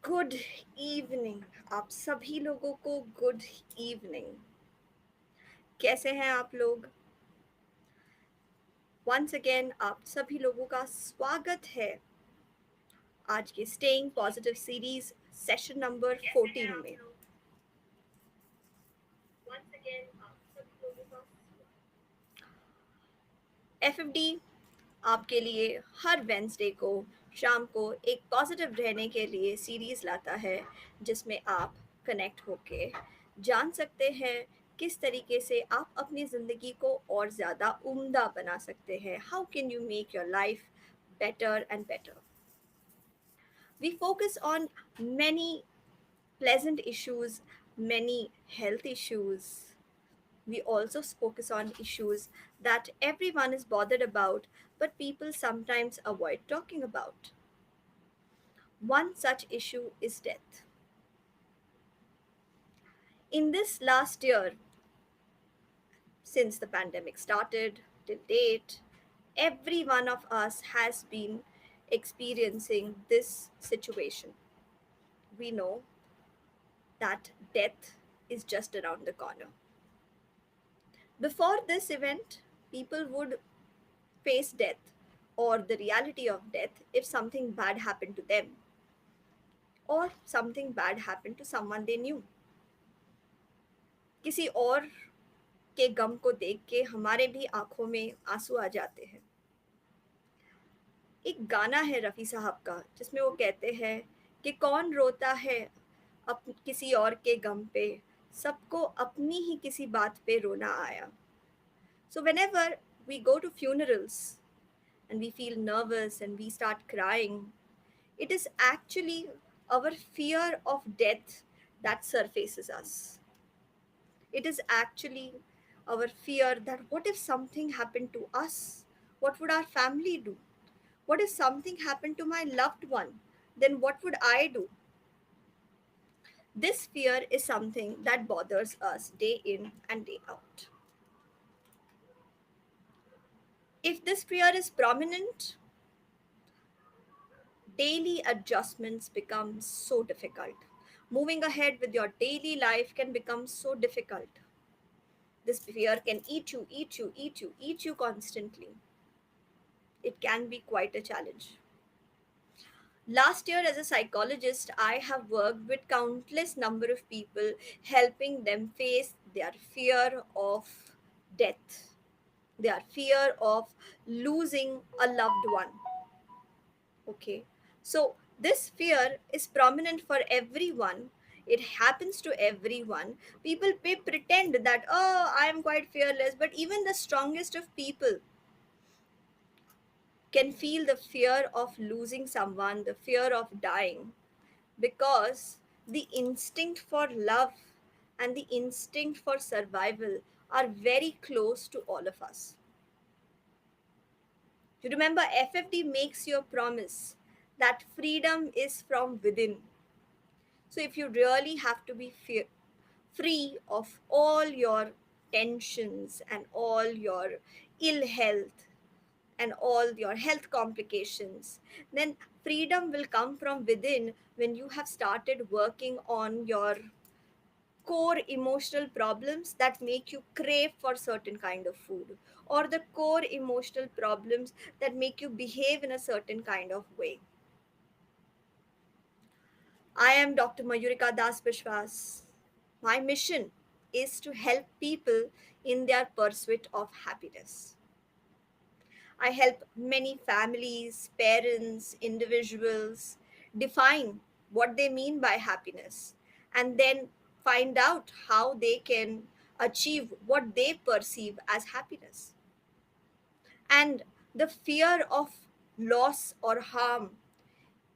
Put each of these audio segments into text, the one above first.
Good evening आप सभी लोगों को। Good evening. कैसे हैं आप लोग? वंस अगेन आप सभी लोगों का स्वागत है आज के staying positive series session number 14 में। एफएफडी आपके लिए हर वेंसडे को शाम को एक पॉजिटिव रहने के लिए सीरीज लाता है जिसमें आप कनेक्ट होके जान सकते हैं किस तरीके से आप अपनी ज़िंदगी को और ज़्यादा उम्दा बना सकते हैं। How can you make your life better and better. We focus on many pleasant issues, many health issues. We also focus on issues that everyone is bothered about, but people sometimes avoid talking about. One such issue is death. In this last year, since the pandemic started till date, every one of us has been experiencing this situation. We know that death is just around the corner. Before this event, people would face death or the reality of death if something bad happened to them or something bad happened to someone they knew. किसी और के गम को देख के हमारे भी आंखों में आंसू आ जाते हैं। एक गाना है रफ़ी साहब का जिसमें वो कहते हैं कि कौन रोता है किसी और के गम पे, सबको अपनी ही किसी बात पे रोना आया। So whenever we go to funerals and we feel nervous and we start crying, it is actually our fear of death that surfaces us. It is actually our fear that what if something happened to us? What would our family do? What if something happened to my loved one? Then what would I do? This fear is something that bothers us day in and day out. If this fear is prominent, daily adjustments become so difficult. Moving ahead with your daily life can become so difficult. This fear can eat you, eat you, eat you, eat you constantly. It can be quite a challenge. Last year, as a psychologist, I have worked with countless number of people, helping them face their fear of death, their fear of losing a loved one. Okay, so this fear is prominent for everyone. It happens to everyone. People pretend that, oh, I am quite fearless, but even the strongest of people can feel the fear of losing someone, the fear of dying, because the instinct for love and the instinct for survival are very close to all of us. You remember, FFD makes you a promise that freedom is from within. So, if you really have to be free of all your tensions and all your ill health and all your health complications, then freedom will come from within when you have started working on your core emotional problems that make you crave for certain kind of food, or the core emotional problems that make you behave in a certain kind of way. I am Dr. Mayurika Das Bishwas. My mission is to help people in their pursuit of happiness. I help many families, parents, individuals define what they mean by happiness and then find out how they can achieve what they perceive as happiness. And the fear of loss or harm,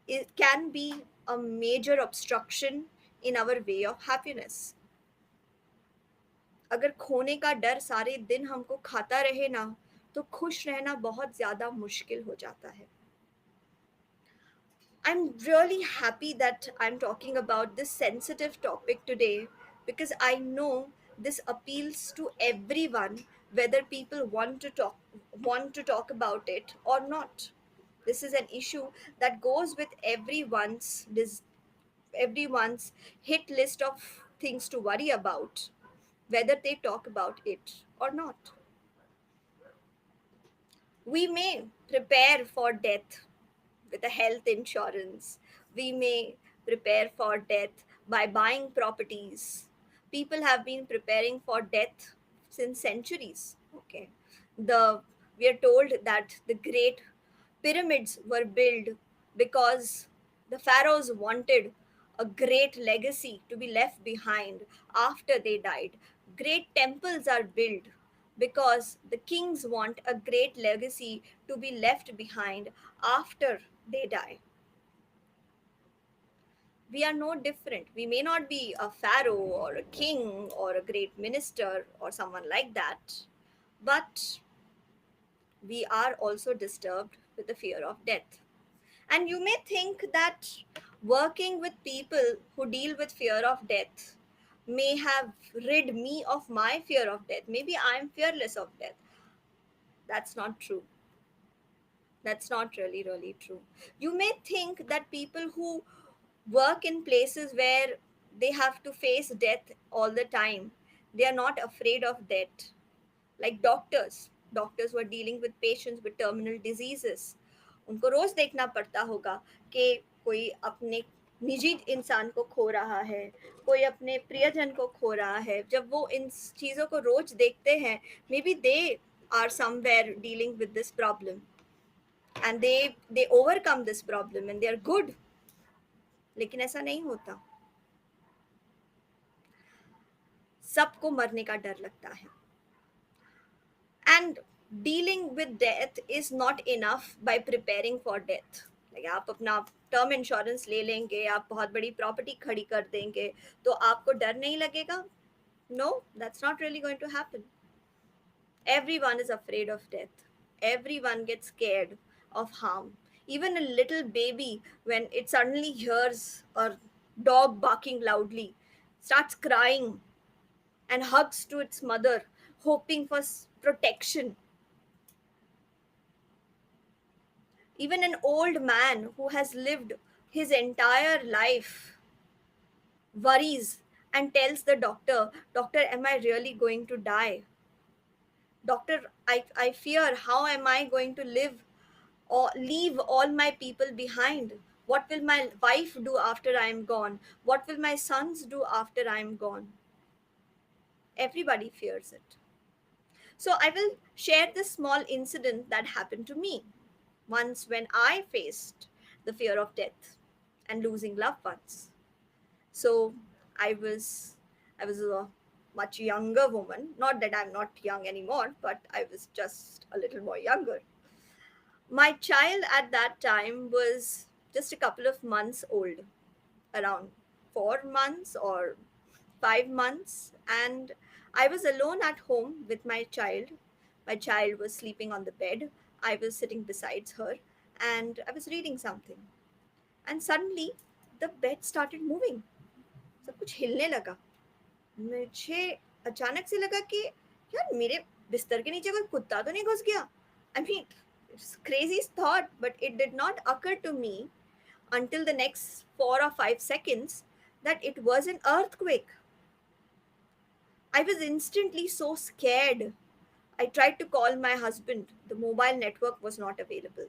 it can be a major obstruction in our way of happiness. अगर खोने का डर सारे दिन हमको खाता रहे ना, तो खुश रहना बहुत ज़्यादा मुश्किल हो जाता है. I'm really happy that I'm talking about this sensitive topic today because I know this appeals to everyone, whether people want to talk about it or not. This is an issue that goes with everyone's everyone's hit list of things to worry about, whether they talk about it or not. We may prepare for death with a health insurance. We may prepare for death by buying properties. People have been preparing for death since centuries. Okay. The We are told that the great pyramids were built because the pharaohs wanted a great legacy to be left behind after they died. Great temples are built because the kings want a great legacy to be left behind after they die. We are no different. We may not be a pharaoh or a king or a great minister or someone like that, but we are also disturbed with the fear of death. And you may think that working with people who deal with fear of death may have rid me of my fear of death. Maybe I'm fearless of death. That's not true. That's not really true. You may think that people who work in places where they have to face death all the time, they are not afraid of death. Like doctors who are dealing with patients with terminal diseases, उनको रोज देखना पड़ता होगा कि कोई अपने निजी इंसान को खो रहा है, कोई अपने प्रियजन को खो रहा है। जब वो इन चीज़ों को रोज देखते हैं, maybe they are somewhere dealing with this problem and they overcome this problem and they are good. लेकिन ऐसा नहीं होता। सबको मरने का डर लगता है। And dealing with death is not enough by preparing for death. Like आप अपना टर्म इंश्योरेंस ले लेंगे, आप बहुत बड़ी प्रॉपर्टी खड़ी कर देंगे, तो आपको डर नहीं लगेगा? No, that's not really going to happen. Everyone is afraid of death. Everyone gets scared of harm. Even a little baby, when it suddenly hears a dog barking loudly, starts crying and hugs to its mother, hoping for protection. Even an old man who has lived his entire life worries and tells the doctor, Doctor, am I really going to die? Doctor, I fear, how am I going to live or leave all my people behind? What will my wife do after I am gone? What will my sons do after I am gone? Everybody fears it. So I will share this small incident that happened to me once when I faced the fear of death and losing loved ones. So I was I was a much younger woman. Not that I'm not young anymore, but I was just a little more younger. My child at that time was just a couple of months old, around 4 months or 5 months, and I was alone at home with my child. My child was sleeping on the bed. I was sitting beside her, and I was reading something. And suddenly, the bed started moving. सब कुछ हिलने लगा। मुझे अचानक से लगा कि यार मेरे बिस्तर के नीचे कोई कुत्ता तो नहीं घुस गया। I mean, it's crazy thought, but it did not occur to me until the next 4 or 5 seconds that it was an earthquake. I was instantly so scared. I tried to call my husband. The mobile network was not available.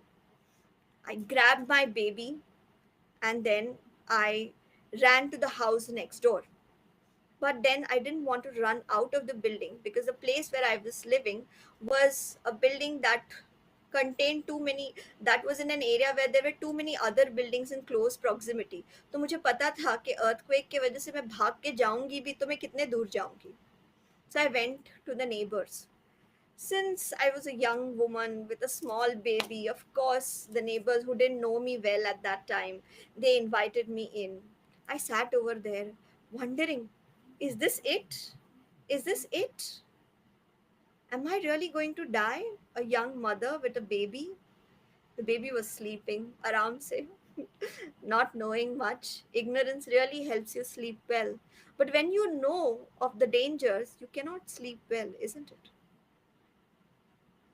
I grabbed my baby and then I ran to the house next door. But then I didn't want to run out of the building because the place where I was living was a building that contained too many, that was in an area where there were too many other buildings in close proximity. तो मुझे पता था कि earthquake की वजह से मैं भाग के जाऊंगी भी तो मैं कितने दूर जाऊंगी. So I went to the neighbors. Since I was a young woman with a small baby, of course, the neighbors who didn't know me well at that time, they invited me in. I sat over there wondering, is this it? Is this it? Am I really going to die? A young mother with a baby? The baby was sleeping, around say, not knowing much. Ignorance really helps you sleep well. But when you know of the dangers, you cannot sleep well, isn't it?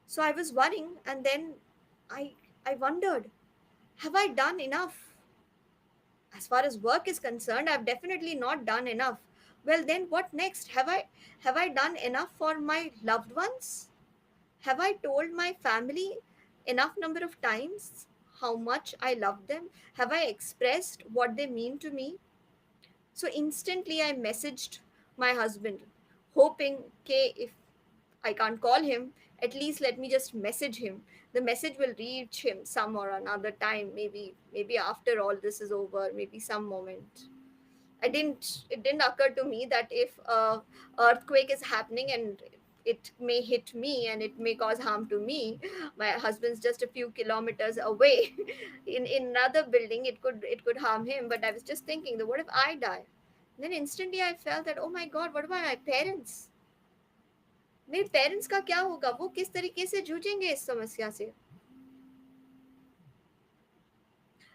So I was worrying, and then I I wondered, have I done enough? As far as work is concerned, I've definitely not done enough. Well, then what next? Have I done enough for my loved ones? Have I told my family enough number of times how much I love them? Have I expressed what they mean to me? So instantly I messaged my husband, hoping, okay, if I can't call him, at least let me just message him. The message will reach him some or another time, maybe after all this is over, maybe some moment. It didn't occur to me that if a earthquake is happening and it may hit me and it may cause harm to me, my husband's just a few kilometers away in another building, it could harm him. But I was just thinking that what if I die? Then instantly I felt that, oh my god, what about my parents? मेरे parents का क्या होगा, वो किस तरीके से जूझेंगे इस समस्या से.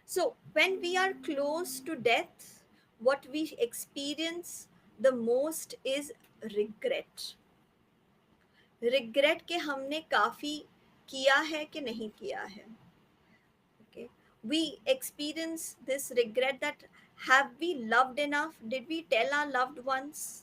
So when we are close to death, what we experience the most is regret. Regret कि हमने काफी किया है कि नहीं किया है. Okay, we experience this regret that have we loved enough, did we tell our loved ones.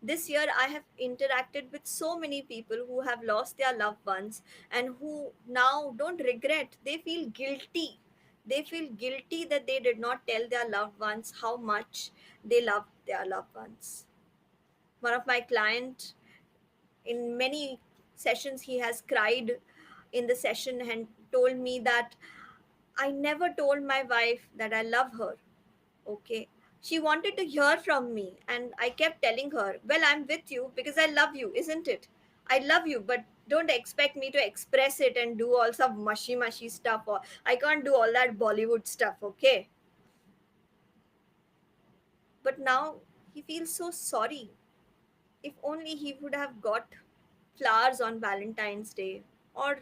This year I have interacted with so many people who have lost their loved ones and who now don't regret, they feel guilty. They feel guilty that they did not tell their loved ones how much they love their loved ones. One of my client, in many sessions he has cried in the session and told me that I never told my wife that I love her. Okay. She wanted to hear from me, and I kept telling her, well, I'm with you because I love you, isn't it? I love you, but don't expect me to express it and do all some mushy stuff, or I can't do all that Bollywood stuff, okay? But now he feels so sorry. If only he would have got flowers on Valentine's Day or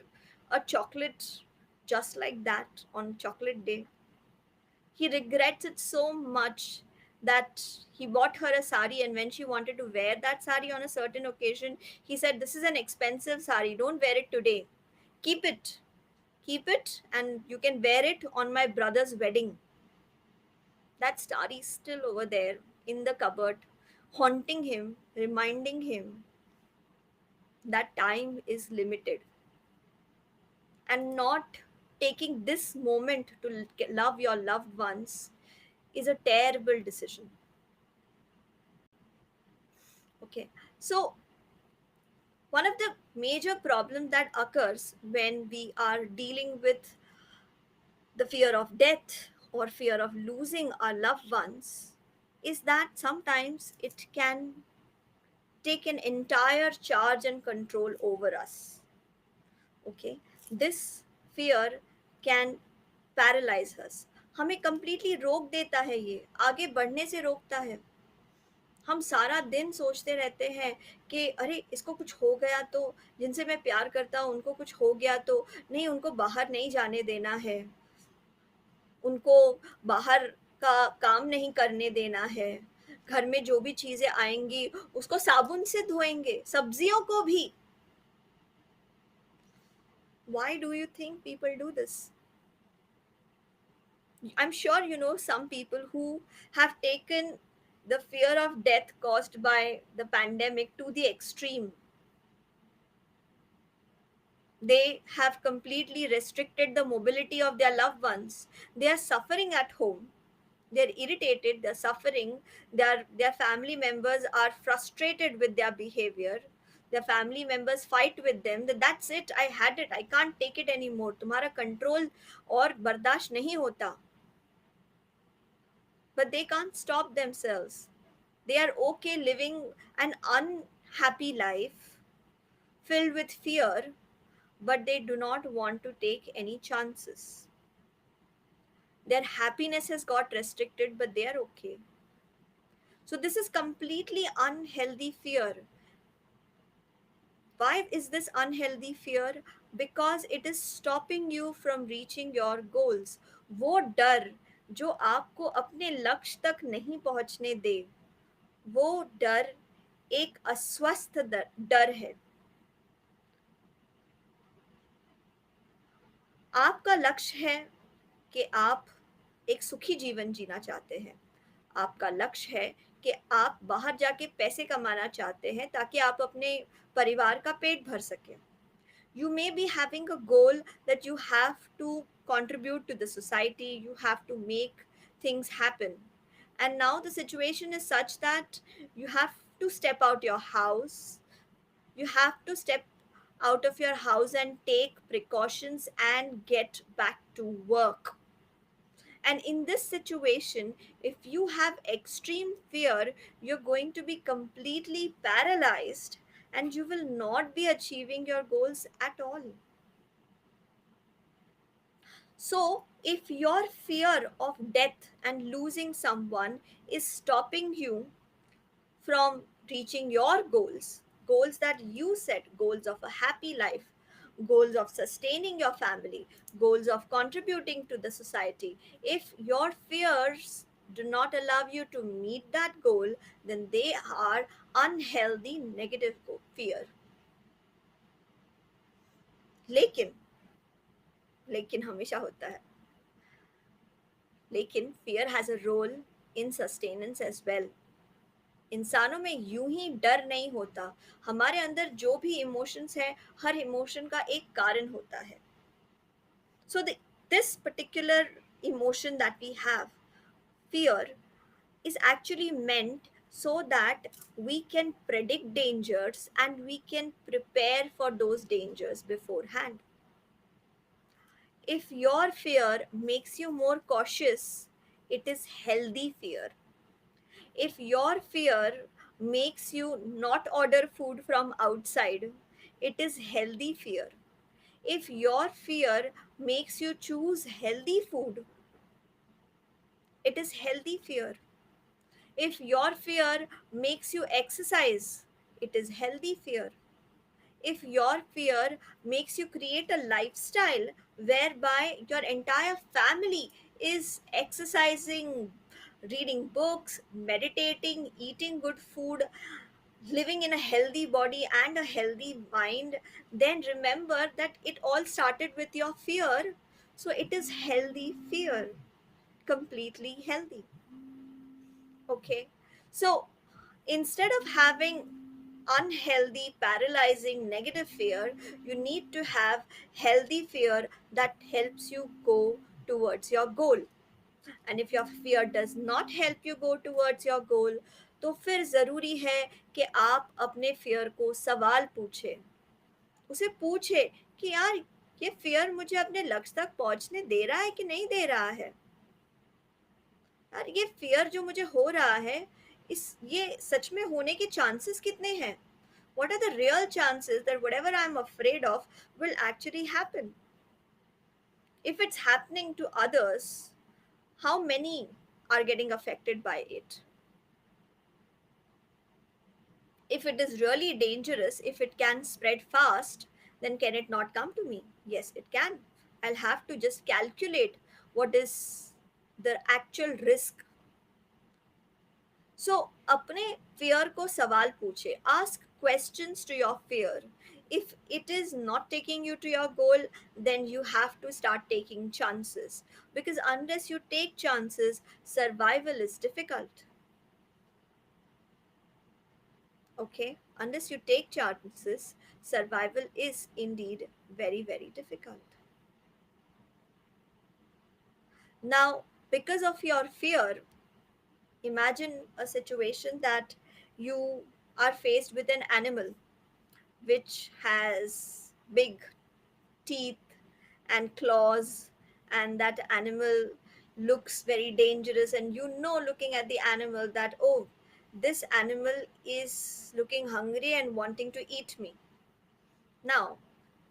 a chocolate just like that on chocolate day. He regrets it so much that he bought her a sari, and when she wanted to wear that sari on a certain occasion, he said, this is an expensive sari, don't wear it today. Keep it. Keep it, and you can wear it on my brother's wedding. That sari is still over there in the cupboard, haunting him, reminding him that time is limited, and not taking this moment to love your loved ones is a terrible decision. Okay, so one of the major problems that occurs when we are dealing with the fear of death or fear of losing our loved ones is that sometimes it can take an entire charge and control over us. Okay, this fear can paralyze us. हमें completely रोक देता है, ये आगे बढ़ने से रोकता है. हम सारा दिन सोचते रहते हैं कि अरे इसको कुछ हो गया तो, जिनसे मैं प्यार करता हूँ उनको कुछ हो गया तो, नहीं उनको बाहर नहीं जाने देना है, उनको बाहर का काम नहीं करने देना है, घर में जो भी चीजें आएंगी उसको साबुन से धोएंगे, सब्जियों को भी. Why do you think people do this? I'm sure you know some people who have taken the fear of death caused by the pandemic to the extreme. They have completely restricted the mobility of their loved ones. They are suffering at home. They're irritated, they're suffering. Their family members are frustrated with their behavior. Their family members fight with them that that's it, I had it, I can't take it anymore. तुम्हारा control और बर्दाश्त नहीं होता. But they can't stop themselves. They are okay living an unhappy life filled with fear, but they do not want to take any chances. Their happiness has got restricted, but they are okay. So, this is completely unhealthy fear. Why is this unhealthy fear? Because it is stopping you from reaching your goals. वो डर जो आपको अपने लक्ष्य तक नहीं पहुंचने दे, वो डर एक अस्वस्थ डर है. आपका लक्ष्य है कि आप एक सुखी जीवन जीना चाहते हैं, आपका लक्ष्य है कि आप बाहर जाके पैसे कमाना चाहते हैं ताकि आप अपने परिवार का पेट भर सकें. You may be having a goal that you have to contribute to the society, you have to make things happen. And now the situation is such that you have to step out your house, you have to step out of your house and take precautions and get back to work. And in this situation, if you have extreme fear, you're going to be completely paralyzed and you will not be achieving your goals at all. So, if your fear of death and losing someone is stopping you from reaching your goals, goals that you set, goals of a happy life, goals of sustaining your family, goals of contributing to the society, if your fears do not allow you to meet that goal, then they are unhealthy negative fear. लेकिन लेकिन हमेशा होता है, लेकिन fear has a role in sustenance as well. इंसानों में यूं ही डर नहीं होता, हमारे अंदर जो भी इमोशंस है, हर इमोशन का एक कारण होता है. So this particular emotion that we have, fear, is actually meant so that we can predict dangers and we can prepare for those dangers beforehand. If your fear makes you more cautious, it is healthy fear. If your fear makes you not order food from outside, it is healthy fear. If your fear makes you choose healthy food, it is healthy fear. If your fear makes you exercise, it is healthy fear. If your fear makes you create a lifestyle whereby your entire family is exercising, reading books, meditating, eating good food, living in a healthy body and a healthy mind, then remember that it all started with your fear. So it is healthy fear, completely healthy. Okay. So instead of having unhealthy, paralyzing, negative fear, you need to have healthy fear that helps you go towards your goal. And if your fear does not help you go towards your goal, तो फिर ज़रूरी है कि आप अपने fear को सवाल पूछें. उसे पूछे कि यार, ये फियर मुझे अपने लक्ष्य तक पहुंचने दे रहा है कि नहीं दे रहा है. यार, ये फियर जो मुझे हो रहा है, इस ये सच में होने के चांसेस कितने हैं? What are the real chances that whatever I'm afraid of will actually happen? If it's happening to others, how many are getting affected by it? If it is really dangerous, if it can spread fast, then can it not come to me? Yes, it can. I'll have to just calculate what is the actual risk. So अपने fear को सवाल पूछे. Ask questions to your fear. If it is not taking you to your goal, then you have to start taking chances. Because unless you take chances, survival is difficult. Okay? Unless you take chances, survival is indeed very, very difficult. Now, because of your fear, imagine a situation that you are faced with an animal which has big teeth and claws, and that animal looks very dangerous, and you know, looking at the animal, that oh, this animal is looking hungry and wanting to eat me. Now,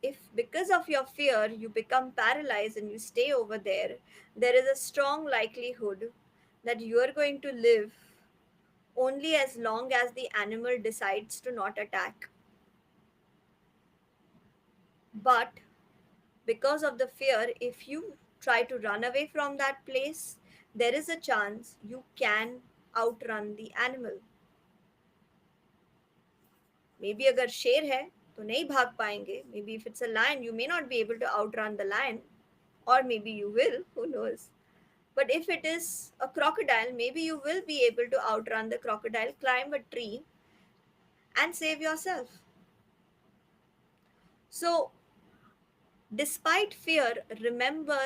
if because of your fear you become paralyzed and you stay over there, there is a strong likelihood that you are going to live only as long as the animal decides to not attack. But because of the fear, if you try to run away from that place, there is a chance you can outrun the animal. Maybe अगर शेर है तो नहीं भाग पाएंगे. Maybe if it's a lion, you may not be able to outrun the lion, or maybe you will, who knows. But if it is a crocodile, maybe you will be able to outrun the crocodile, climb a tree, and save yourself. So, despite fear, remember,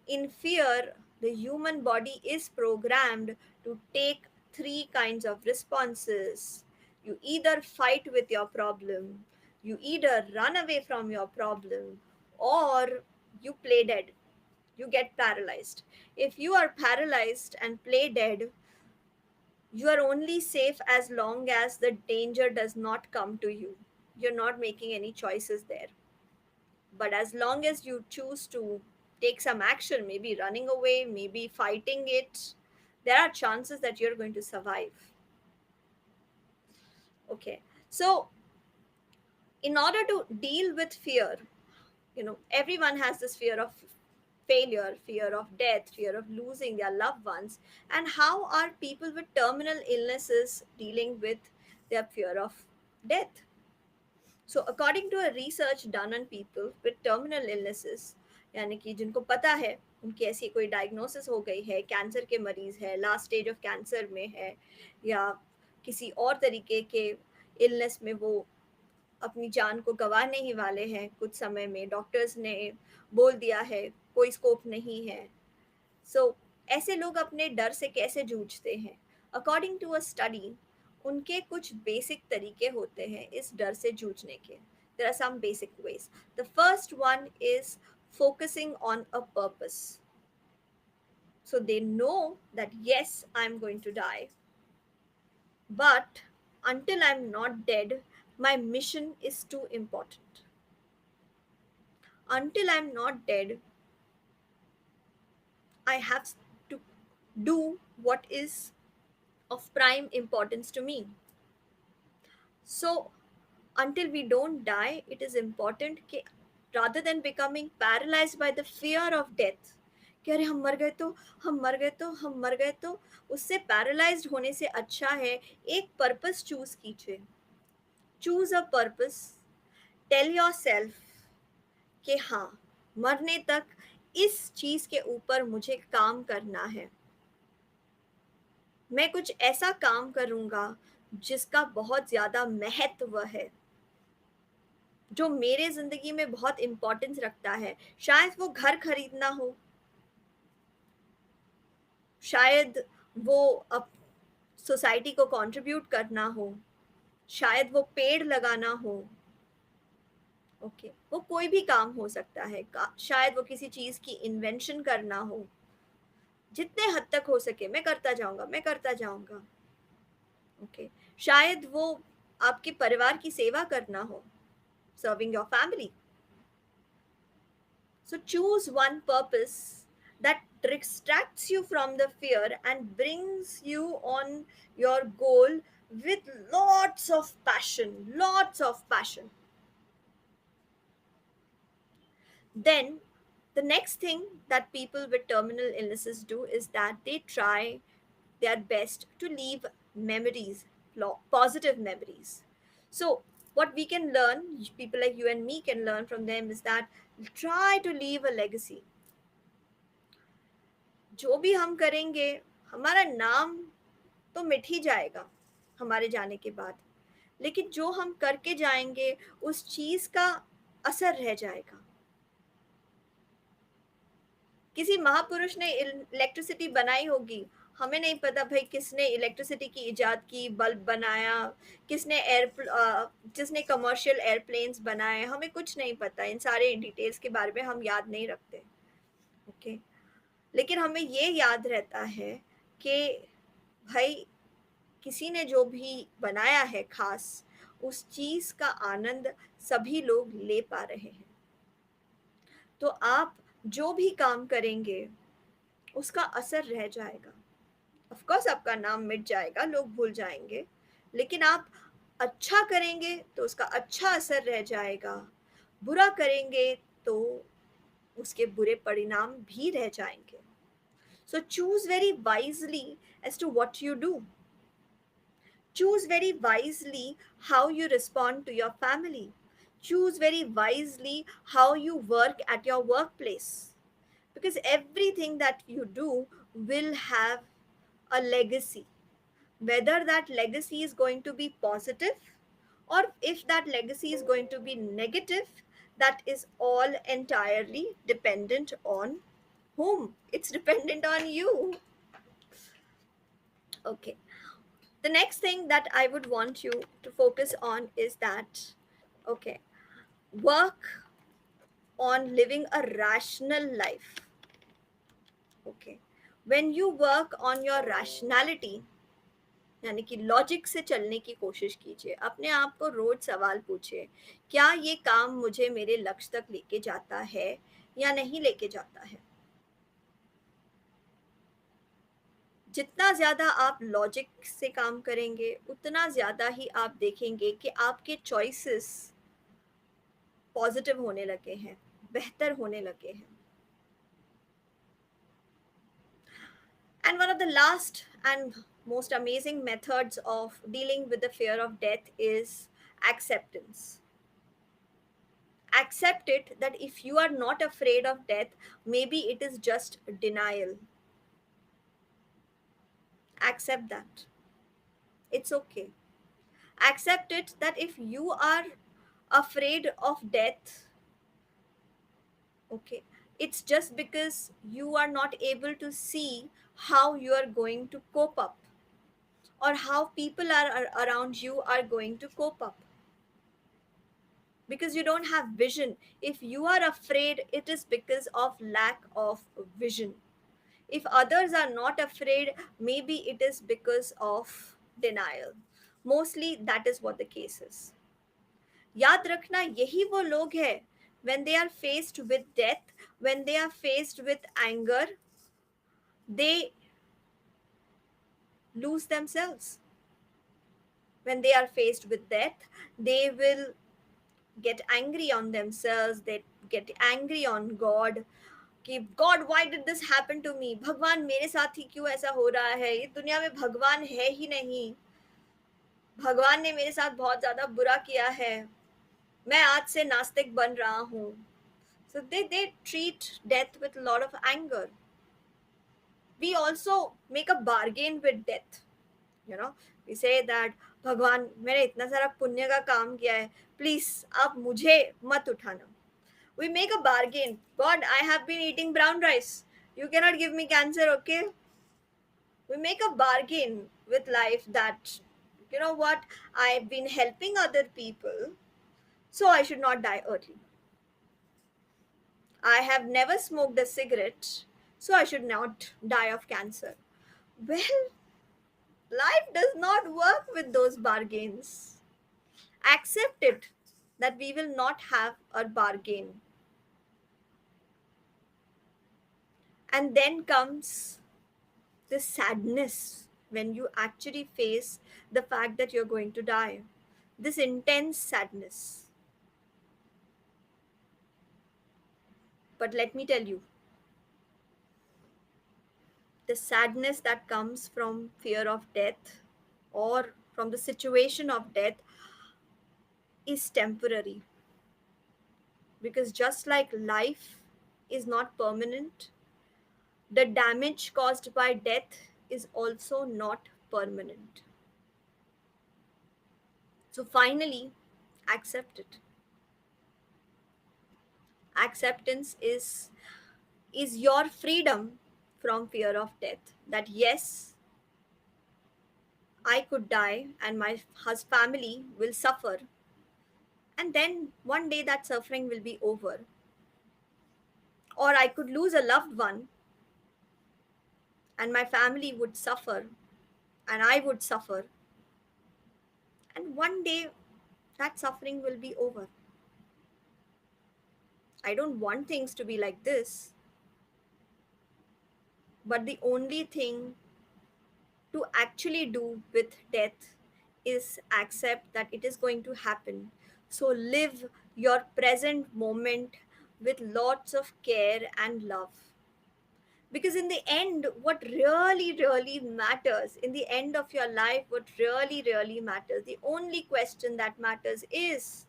in fear, the human body is programmed to take three kinds of responses. You either fight with your problem, you either run away from your problem, or you play dead. You get paralyzed. If you are paralyzed and play dead, you are only safe as long as the danger does not come to you. You're not making any choices there. But as long as you choose to take some action, maybe running away, maybe fighting it, there are chances that you're going to survive. Okay. So, in order to deal with fear, everyone has this fear of failure, fear of death, fear of losing their loved ones. And how are people with terminal illnesses dealing with their fear of death? So according to a research done on people with terminal illnesses, यानी कि जिनको पता है उनकी ऐसी कोई diagnosis हो गई है, कैंसर के मरीज है, लास्ट स्टेज ऑफ कैंसर में है, या किसी और तरीके के इलनेस में वो अपनी जान को गंवाने ही वाले हैं कुछ समय में, डॉक्टर्स ने बोल दिया है कोई स्कोप नहीं है। सो ऐसे लोग अपने डर से कैसे जूझते हैं? अकॉर्डिंग टू अ स्टडी, उनके कुछ बेसिक तरीके होते हैं इस डर से जूझने के। There are some basic ways. The first one is focusing on a purpose. So they know that yes, I'm going to die, but until I'm not dead, my mission is too important. Until I'm not dead, I have to do what is of prime importance to me. So, until we don't die, it is important कि rather than becoming paralyzed by the fear of death, कि अरे हम मर गए तो हम मर गए तो हम मर गए तो, उससे पैरालाइज्ड होने से अच्छा है एक पर्पस चूज कीजिए। Choose a purpose. Tell yourself कि हाँ, मरने तक इस चीज के ऊपर मुझे काम करना है। मैं कुछ ऐसा काम करूंगा जिसका बहुत ज्यादा महत्व है, जो मेरे जिंदगी में बहुत इंपॉर्टेंस रखता है। शायद वो घर खरीदना हो, शायद वो अब सोसाइटी को कंट्रीब्यूट करना हो, शायद वो पेड़ लगाना हो। ओके, वो कोई भी काम हो सकता है। शायद वो किसी चीज की इन्वेंशन करना हो। जितने हद तक हो सके मैं करता जाऊंगा, मैं करता जाऊंगा। ओके, शायद वो आपके परिवार की सेवा करना हो, serving your family. So choose one purpose that distracts you from the fear and brings you on your goal with lots of passion, lots of passion. Then the next thing that people with terminal illnesses do is that they try their best to leave memories, positive memories. So, what we can learn, people like you and me can learn from them, is that try to leave a legacy. जो भी हम करेंगे, हमारा नाम तो मिट ही जाएगा हमारे जाने के बाद, लेकिन जो हम करके जाएंगे उस चीज का असर रह जाएगा। किसी महापुरुष ने इलेक्ट्रिसिटी बनाई होगी, हमें नहीं पता भाई किसने इलेक्ट्रिसिटी की इजाद की, बल्ब बनाया, किसने जिसने कमर्शियल एयरप्लेन्स बनाए, हमें कुछ नहीं पता। इन सारे डिटेल्स के बारे में हम याद नहीं रखते। ओके, लेकिन हमें ये याद रहता है कि भाई किसी ने जो भी बनाया है खास, उस चीज का आनंद सभी लोग ले पा रहे हैं। तो आप जो भी काम करेंगे उसका असर रह जाएगा। ऑफ कोर्स आपका नाम मिट जाएगा, लोग भूल जाएंगे, लेकिन आप अच्छा करेंगे तो उसका अच्छा असर रह जाएगा, बुरा करेंगे तो उसके बुरे परिणाम भी रह जाएंगे। So choose very wisely as to what you do. Choose very wisely how you respond to your family. Choose very wisely how you work at your workplace. because everything that you do will have a legacy. Whether that legacy is going to be positive or if that legacy is going to be negative, that is all entirely dependent on whom? It's dependent on you. Okay. The next thing that I would want you to focus on is that, okay, work on living a rational life. Okay. When you work on your rationality, यानी कि logic से चलने की कोशिश कीजिए, अपने आप को रोज सवाल पूछिए, क्या ये काम मुझे मेरे लक्ष्य तक लेके जाता है या नहीं लेके जाता है। जितना ज़्यादा आप लॉजिक से काम करेंगे उतना ज़्यादा ही आप देखेंगे कि आपके चॉइसेस पॉजिटिव होने लगे हैं, बेहतर होने लगे हैं। And one of the last and most amazing methods of dealing with the fear of death is acceptance. Accept it that if you are not afraid of death, maybe it is just denial. Accept that. It's okay. Accept it that if you are afraid of death, okay, it's just because you are not able to see how you are going to cope up or how people are around you are going to cope up, because you don't have vision. If you are afraid, it is because of lack of vision. If others are not afraid, maybe it is because of denial. Mostly that is what the case is. याद रखना यही वो लोग हैं, when they are faced with death, when they are faced with anger, they lose themselves. When they are faced with death, they will get angry on themselves, they get angry on God, कि God why did this happen to me, भगवान मेरे साथ ही क्यों ऐसा हो रहा है, ये दुनिया में भगवान है ही नहीं, भगवान ने मेरे साथ बहुत ज्यादा बुरा किया है, मैं आज से नास्तिक बन रहा हूँ। So they treat death with a lot of anger. We also make a bargain with death. You know, we say that भगवान मैंने इतना सारा पुण्य का काम किया है, प्लीज आप मुझे मत उठाना। We make a bargain. God, I have been eating brown rice. You cannot give me cancer, okay? We make a bargain with life that, you know what, I've been helping other people, so I should not die early. I have never smoked a cigarette, so I should not die of cancer. Well, life does not work with those bargains. Accept it that we will not have a bargain. And then comes this sadness when you actually face the fact that you're going to die. This intense sadness. But let me tell you, the sadness that comes from fear of death or from the situation of death is temporary. Because just like life is not permanent, the damage caused by death is also not permanent. So finally, accept it. Acceptance is your freedom from fear of death. That yes, I could die and my family will suffer, and then one day that suffering will be over. Or I could lose a loved one and my family would suffer and I would suffer, and one day that suffering will be over. I don't want things to be like this, but the only thing to actually do with death is accept that it is going to happen. So live your present moment with lots of care and love. Because in the end, what really matters, in the end of your life, what really matters, the only question that matters is,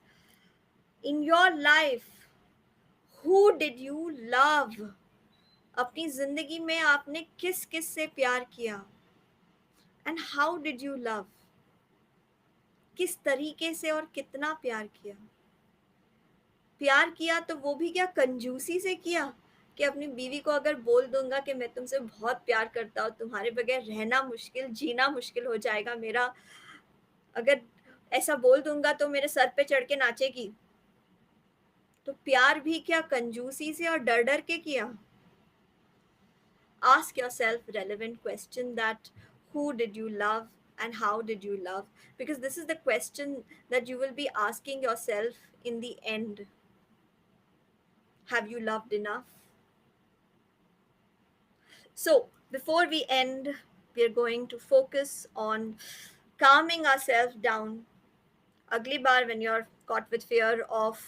in your life, who did you love? अपनी जिंदगी में आपने किस किस से प्यार किया, and how did you love, किस तरीके से और कितना प्यार किया। प्यार किया तो वो भी क्या कंजूसी से किया, कि अपनी बीवी को अगर बोल दूंगा कि मैं तुमसे बहुत प्यार करता हूँ, तुम्हारे बगैर रहना मुश्किल, जीना मुश्किल हो जाएगा मेरा, अगर ऐसा बोल दूंगा तो मेरे सर पे चढ़ के नाचेगी। तो प्यार भी क्या कंजूसी से और डर डर के किया। Ask yourself relevant question, that who did you love and how did you love, because this is the question that you will be asking yourself in the end. Have you loved enough? So before we end, we are going to focus on calming ourselves down. Agli baar, when you're caught with fear of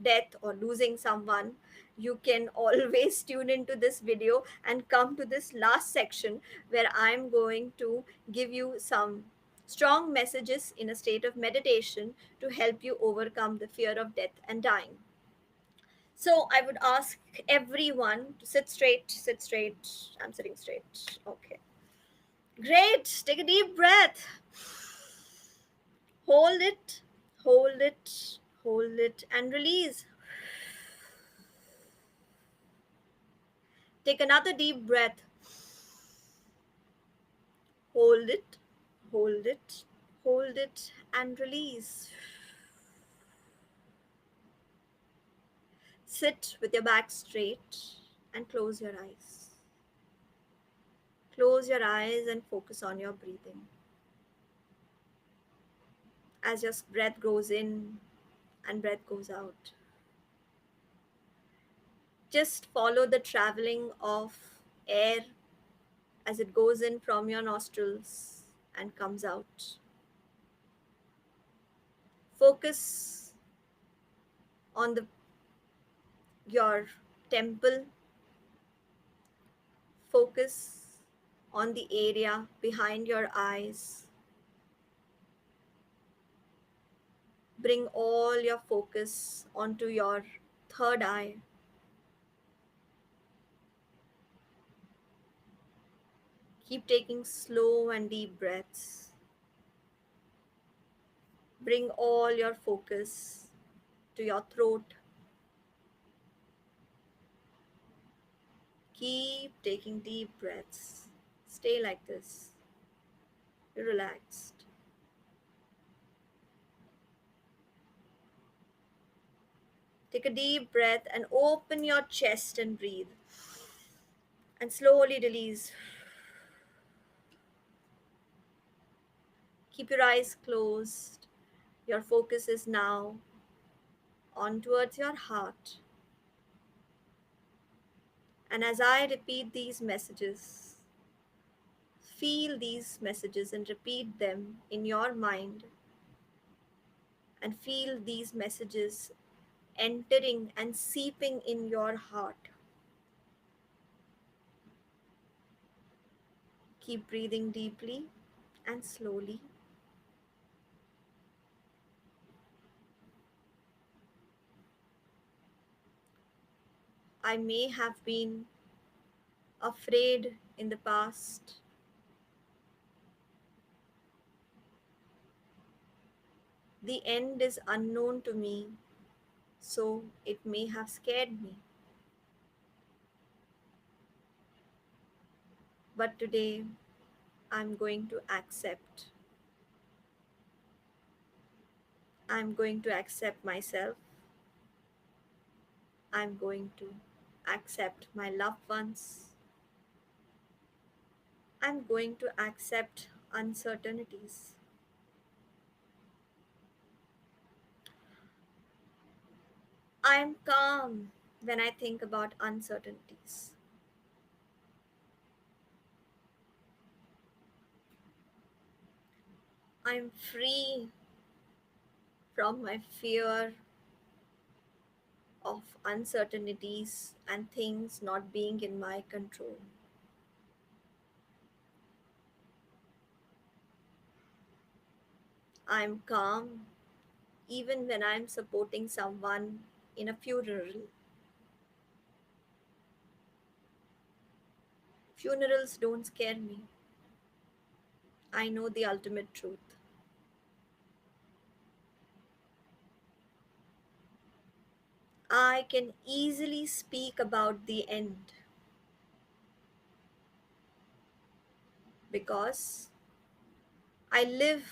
death or losing someone, you can always tune into this video and come to this last section where I'm going to give you some strong messages in a state of meditation to help you overcome the fear of death and dying. So I would ask everyone to sit straight, sit straight. I'm sitting straight. Okay. Great. Take a deep breath. Hold it, hold it, hold it, and release. Take another deep breath. Hold it, hold it, hold it, and release. Sit with your back straight and close your eyes. Close your eyes and focus on your breathing. As your breath goes in and breath goes out, just follow the traveling of air as it goes in from your nostrils and comes out. Focus on your temple. Focus on the area behind your eyes. Bring all your focus onto your third eye. Keep taking slow and deep breaths. Bring all your focus to your throat. Keep taking deep breaths. Stay like this. Be relaxed. Take a deep breath and open your chest and breathe. And slowly release. Keep your eyes closed. Your focus is now on towards your heart. And as I repeat these messages, feel these messages and repeat them in your mind, and feel these messages entering and seeping in your heart. Keep breathing deeply and slowly. I may have been afraid in the past. The end is unknown to me, so it may have scared me. But today, I'm going to accept. I'm going to accept myself. I'm going to accept my loved ones. I'm going to accept uncertainties. I'm calm when I think about uncertainties. I'm free from my fear of uncertainties and things not being in my control. I'm calm even when I'm supporting someone in a funeral. Funerals don't scare me. I know the ultimate truth. I can easily speak about the end because I live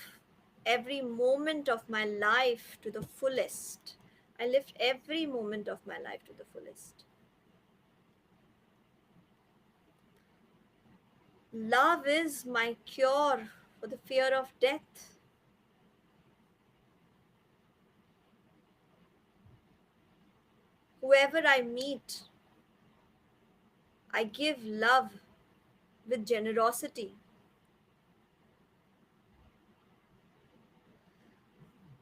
every moment of my life to the fullest. I lived every moment of my life to the fullest. Love is my cure for the fear of death. Whoever I meet, I give love with generosity.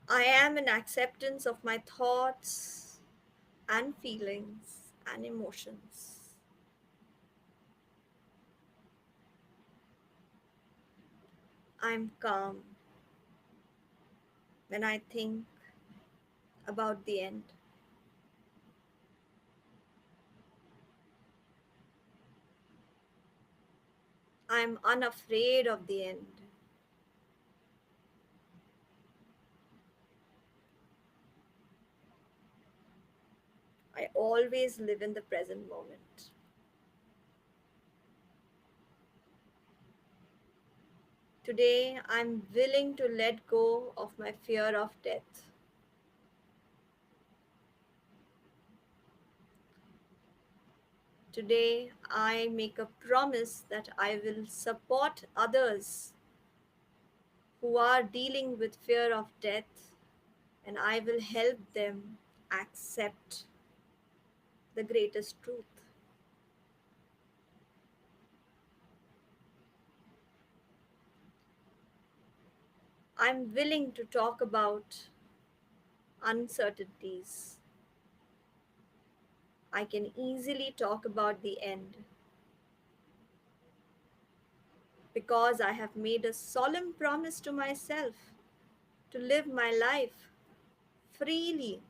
I am in acceptance of my thoughts and feelings and emotions. I'm calm when I think about the end. I'm unafraid of the end. I always live in the present moment. Today, I'm willing to let go of my fear of death. Today, I make a promise that I will support others who are dealing with fear of death, and I will help them accept the greatest truth. I'm willing to talk about uncertainties. I can easily talk about the end because I have made a solemn promise to myself to live my life freely.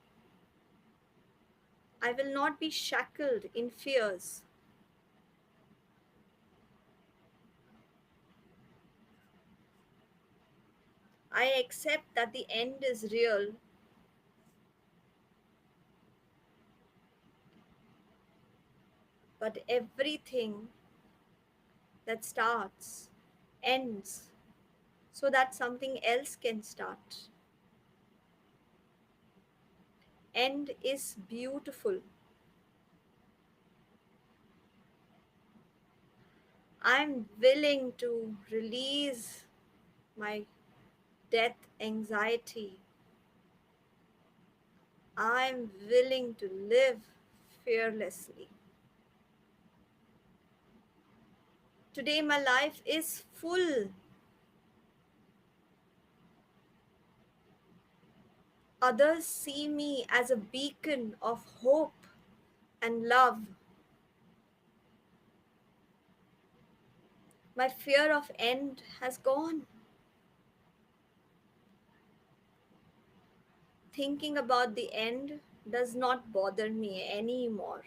I will not be shackled in fears. I accept that the end is real, but everything that starts ends so that something else can start. End is beautiful. I'm willing to release my death anxiety. I'm willing to live fearlessly. Today, my life is full. Others see me as a beacon of hope and love. My fear of end has gone. Thinking about the end does not bother me anymore.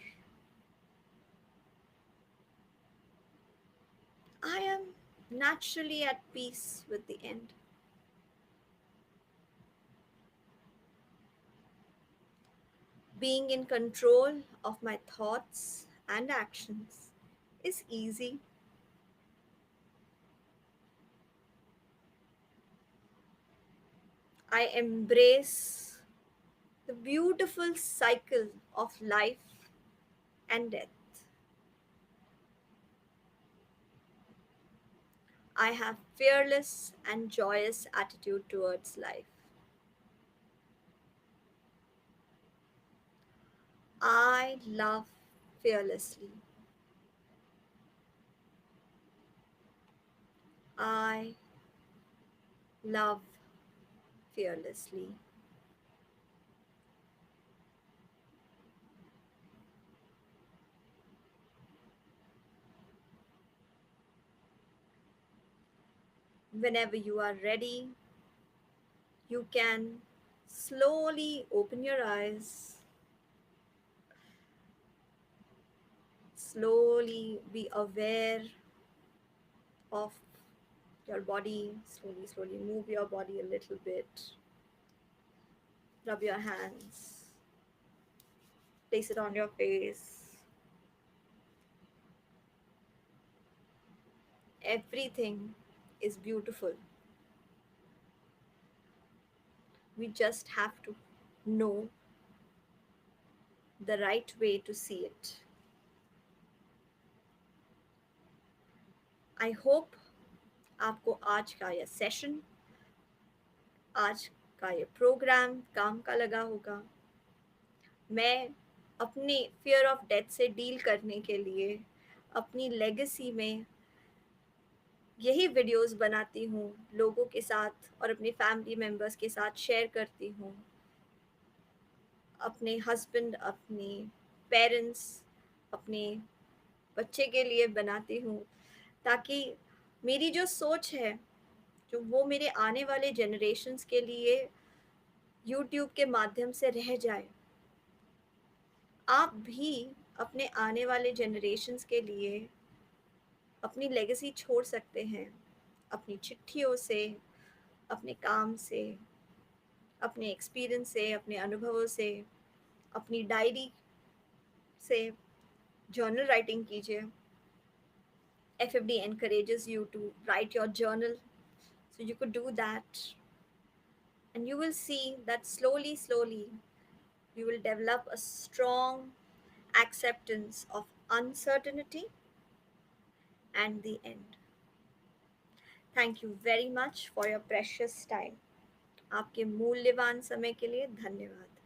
I am naturally at peace with the end. Being in control of my thoughts and actions is easy. I embrace the beautiful cycle of life and death. I have fearless and joyous attitude towards life. I love fearlessly. I love fearlessly. Whenever you are ready, you can slowly open your eyes, Slowly be aware of your body. Slowly, slowly move your body a little bit. Rub your hands. Place it on your face. Everything is beautiful. We just have to know the right way to see it. I hope आपको आज का यह session, आज का ये programme काम का लगा होगा। मैं अपने फियर ऑफ डेथ से डील करने के लिए अपनी लेगेसी में यही वीडियोस बनाती हूँ, लोगों के साथ और अपनी फैमिली मेम्बर्स के साथ शेयर करती हूँ। अपने हस्बैंड, अपने पेरेंट्स, अपने बच्चे के लिए बनाती हूँ, ताकि मेरी जो सोच है, जो वो मेरे आने वाले जनरेशन्स के लिए यूट्यूब के माध्यम से रह जाए। आप भी अपने आने वाले जनरेशन्स के लिए अपनी लेगेसी छोड़ सकते हैं, अपनी चिट्ठियों से, अपने काम से, अपने एक्सपीरियंस से, अपने अनुभवों से, अपनी डायरी से जर्नल राइटिंग कीजिए। FFD encourages you to write your journal, so you could do that, and you will see that slowly, slowly, you will develop a strong acceptance of uncertainty and the end. Thank you very much for your precious time. आपके मूल्यवान समय के लिए धन्यवाद।